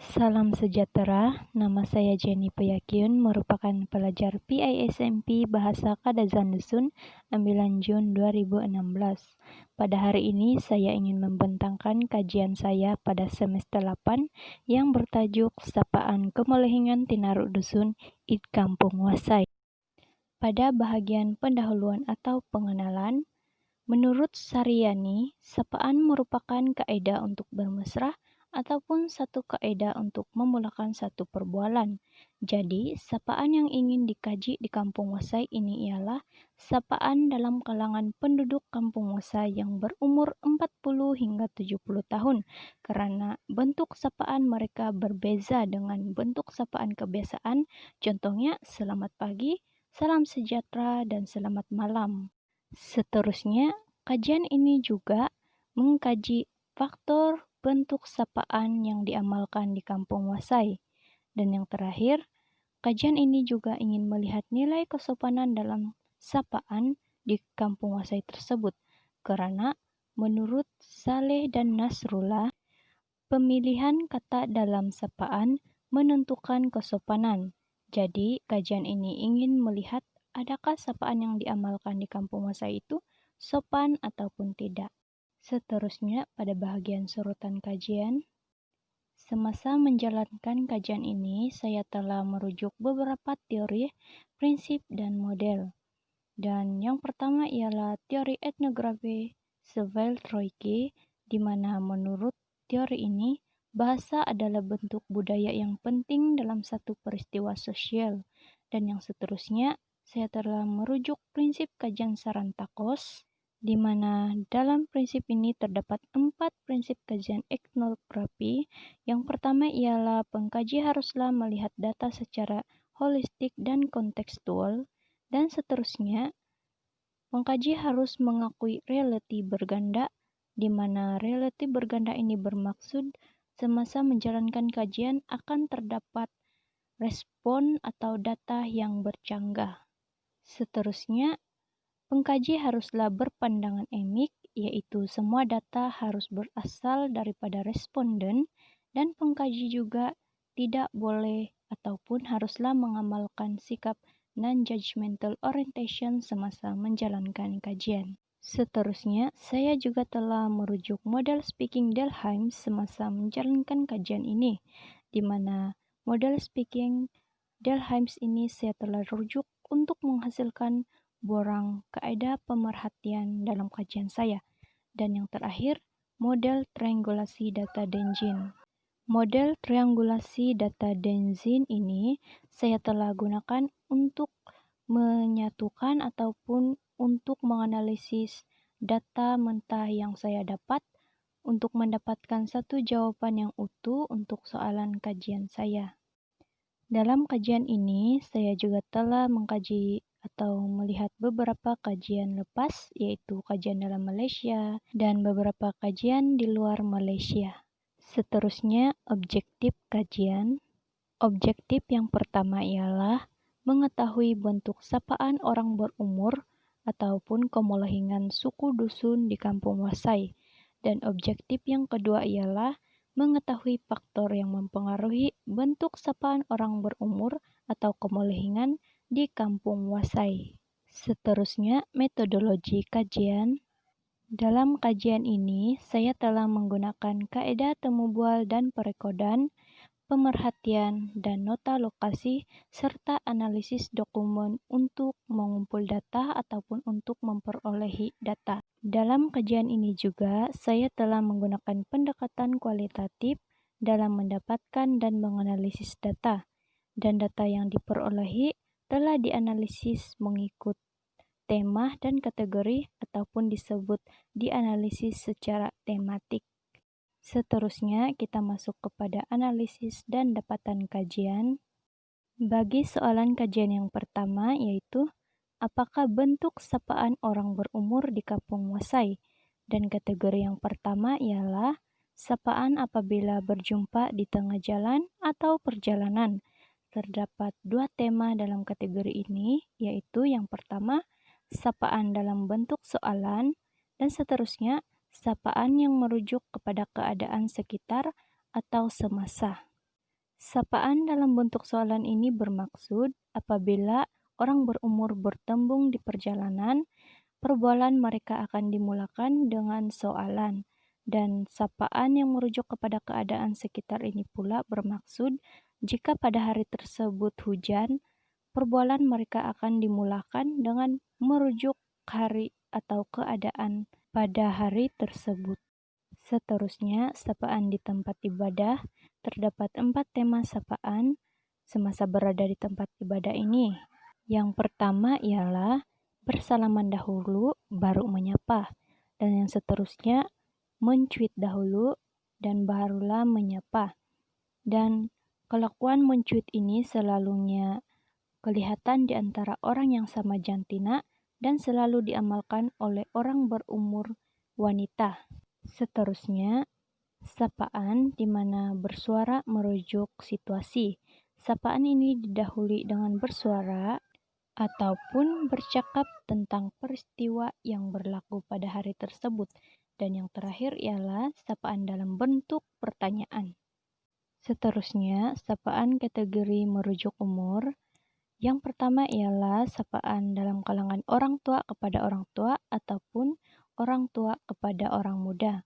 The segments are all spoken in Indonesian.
Salam sejahtera, nama saya Jenny Peyakyun, merupakan pelajar PISMP Bahasa Kadazan Dusun, ambilan Jun 2016. Pada hari ini saya ingin membentangkan kajian saya pada semester 8 yang bertajuk Sapaan Kemolehingan Tinaruk Dusun Id Kampung Wasai. Pada bahagian pendahuluan atau pengenalan, menurut Saryani, sapaan merupakan kaidah untuk bermesra ataupun satu kaidah untuk memulakan satu perbualan. Jadi, sapaan yang ingin dikaji di Kampung Wasai ini ialah sapaan dalam kalangan penduduk Kampung Wasai yang berumur 40 hingga 70 tahun, karena bentuk sapaan mereka berbeza dengan bentuk sapaan kebiasaan, contohnya selamat pagi, salam sejahtera, dan selamat malam. Seterusnya, kajian ini juga mengkaji faktor bentuk sapaan yang diamalkan di Kampung Wasai. Dan yang terakhir, kajian ini juga ingin melihat nilai kesopanan dalam sapaan di Kampung Wasai tersebut. Karena menurut Saleh dan Nasrullah, pemilihan kata dalam sapaan menentukan kesopanan. Jadi, kajian ini ingin melihat adakah sapaan yang diamalkan di Kampung Wasai itu sopan ataupun tidak. Seterusnya, pada bahagian surutan kajian, semasa menjalankan kajian ini, saya telah merujuk beberapa teori, prinsip, dan model. Dan yang pertama ialah teori etnografi Svel Troiki, di mana menurut teori ini, bahasa adalah bentuk budaya yang penting dalam satu peristiwa sosial. Dan yang seterusnya, saya telah merujuk prinsip kajian Sarantakos, di mana dalam prinsip ini terdapat 4 prinsip kajian etnografi. Yang pertama ialah pengkaji haruslah melihat data secara holistik dan kontekstual, dan seterusnya, pengkaji harus mengakui realiti berganda, di mana realiti berganda ini bermaksud semasa menjalankan kajian akan terdapat respon atau data yang bercanggah. Seterusnya, pengkaji haruslah berpandangan emik, yaitu semua data harus berasal daripada responden, dan pengkaji juga tidak boleh ataupun haruslah mengamalkan sikap non-judgmental orientation semasa menjalankan kajian. Seterusnya, saya juga telah merujuk model speaking Delheim semasa menjalankan kajian ini, di mana model speaking Delheim ini saya telah rujuk untuk menghasilkan borang kaidah pemerhatian dalam kajian saya. Dan yang terakhir, model triangulasi data Denzin. Model triangulasi data Denzin ini saya telah gunakan untuk menyatukan ataupun untuk menganalisis data mentah yang saya dapat untuk mendapatkan satu jawaban yang utuh untuk soalan kajian saya. Dalam kajian ini, saya juga telah mengkaji atau melihat beberapa kajian lepas, yaitu kajian dalam Malaysia dan beberapa kajian di luar Malaysia. Seterusnya, objektif kajian. Objektif yang pertama ialah mengetahui bentuk sapaan orang berumur ataupun kemolehingan suku dusun di Kampung Wasai. Dan objektif yang kedua ialah mengetahui faktor yang mempengaruhi bentuk sapaan orang berumur atau kemolehingan di Kampung Wasai. Seterusnya, metodologi kajian. Dalam kajian ini, saya telah menggunakan kaidah temu bual dan perekodan, pemerhatian, dan nota lokasi, serta analisis dokumen untuk mengumpul data ataupun untuk memperolehi data. Dalam kajian ini juga, saya telah menggunakan pendekatan kualitatif dalam mendapatkan dan menganalisis data, dan data yang diperolehi telah dianalisis mengikut tema dan kategori ataupun disebut dianalisis secara tematik. Seterusnya, kita masuk kepada analisis dan dapatan kajian. Bagi soalan kajian yang pertama, yaitu apakah bentuk sapaan orang berumur di Kampung Wasai? Dan kategori yang pertama ialah sapaan apabila berjumpa di tengah jalan atau perjalanan. Terdapat 2 tema dalam kategori ini, yaitu yang pertama, sapaan dalam bentuk soalan, dan seterusnya, sapaan yang merujuk kepada keadaan sekitar atau semasa. Sapaan dalam bentuk soalan ini bermaksud apabila orang berumur bertembung di perjalanan, perbualan mereka akan dimulakan dengan soalan. Dan sapaan yang merujuk kepada keadaan sekitar ini pula bermaksud jika pada hari tersebut hujan, perbualan mereka akan dimulakan dengan merujuk hari atau keadaan pada hari tersebut. Seterusnya, sapaan di tempat ibadah. Terdapat 4 tema sapaan semasa berada di tempat ibadah ini. Yang pertama ialah bersalaman dahulu, baru menyapa. Dan yang seterusnya, mencuit dahulu, dan barulah menyapa. Dan kelakuan mencuit ini selalunya kelihatan di antara orang yang sama jantina dan selalu diamalkan oleh orang berumur wanita. Seterusnya, sapaan di mana bersuara merujuk situasi. Sapaan ini didahului dengan bersuara ataupun bercakap tentang peristiwa yang berlaku pada hari tersebut. Dan yang terakhir ialah sapaan dalam bentuk pertanyaan. Seterusnya, sapaan kategori merujuk umur. Yang pertama ialah sapaan dalam kalangan orang tua kepada orang tua ataupun orang tua kepada orang muda.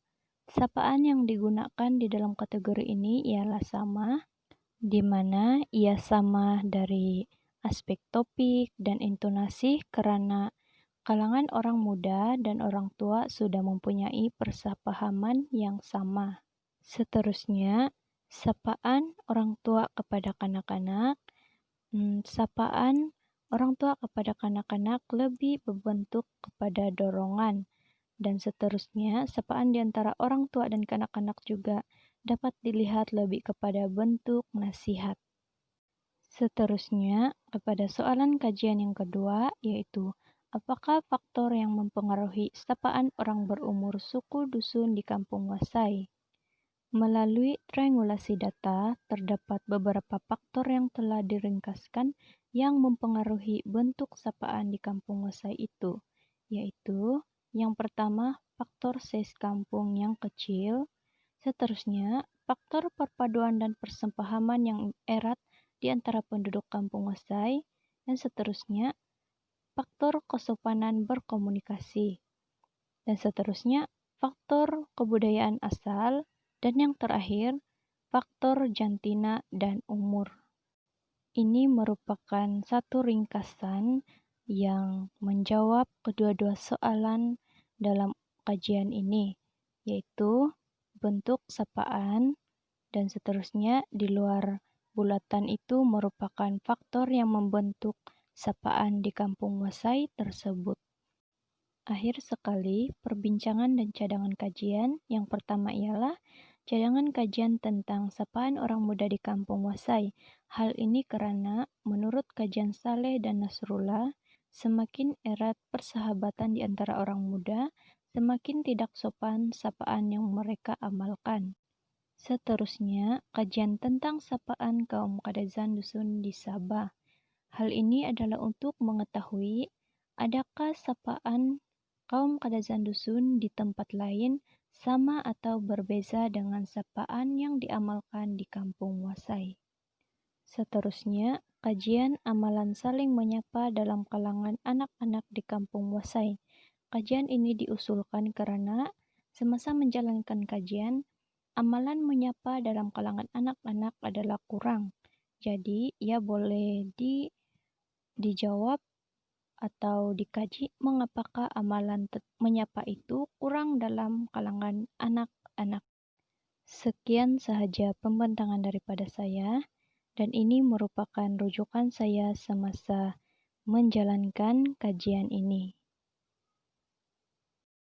Sapaan yang digunakan di dalam kategori ini ialah sama, di mana ia sama dari aspek topik dan intonasi karena kalangan orang muda dan orang tua sudah mempunyai persapahaman yang sama. Seterusnya, sapaan orang tua kepada kanak-kanak. Sapaan orang tua kepada kanak-kanak lebih berbentuk kepada dorongan. Dan seterusnya, sapaan di antara orang tua dan kanak-kanak juga dapat dilihat lebih kepada bentuk nasihat. Seterusnya, kepada soalan kajian yang kedua, yaitu apakah faktor yang mempengaruhi sapaan orang berumur suku dusun di Kampung Wasai? Melalui triangulasi data, terdapat beberapa faktor yang telah diringkaskan yang mempengaruhi bentuk sapaan di Kampung Wasai itu, yaitu yang pertama, faktor size kampung yang kecil. Seterusnya, faktor perpaduan dan persepahaman yang erat di antara penduduk Kampung Wasai. Dan seterusnya, faktor kesopanan berkomunikasi. Dan seterusnya, faktor kebudayaan asal. Dan yang terakhir, faktor jantina dan umur. Ini merupakan satu ringkasan yang menjawab kedua-dua soalan dalam kajian ini, yaitu bentuk sapaan dan seterusnya di luar bulatan itu merupakan faktor yang membentuk sapaan di Kampung Wasai tersebut. Akhir sekali, perbincangan dan cadangan kajian. Yang pertama ialah cadangan kajian tentang sapaan orang muda di Kampung Wasai. Hal ini karena menurut kajian Saleh dan Nasrullah, semakin erat persahabatan di antara orang muda, semakin tidak sopan sapaan yang mereka amalkan. Seterusnya, kajian tentang sapaan kaum kadazan dusun di Sabah. Hal ini adalah untuk mengetahui adakah sapaan kaum kadazan dusun di tempat lain sama atau berbeza dengan sapaan yang diamalkan di Kampung Wasai. Seterusnya, kajian amalan saling menyapa dalam kalangan anak-anak di Kampung Wasai. Kajian ini diusulkan karena semasa menjalankan kajian, amalan menyapa dalam kalangan anak-anak adalah kurang. Jadi, ia boleh dijawab atau dikaji mengapakah amalan menyapa itu kurang dalam kalangan anak-anak. Sekian sahaja pembentangan daripada saya, dan ini merupakan rujukan saya semasa menjalankan kajian ini.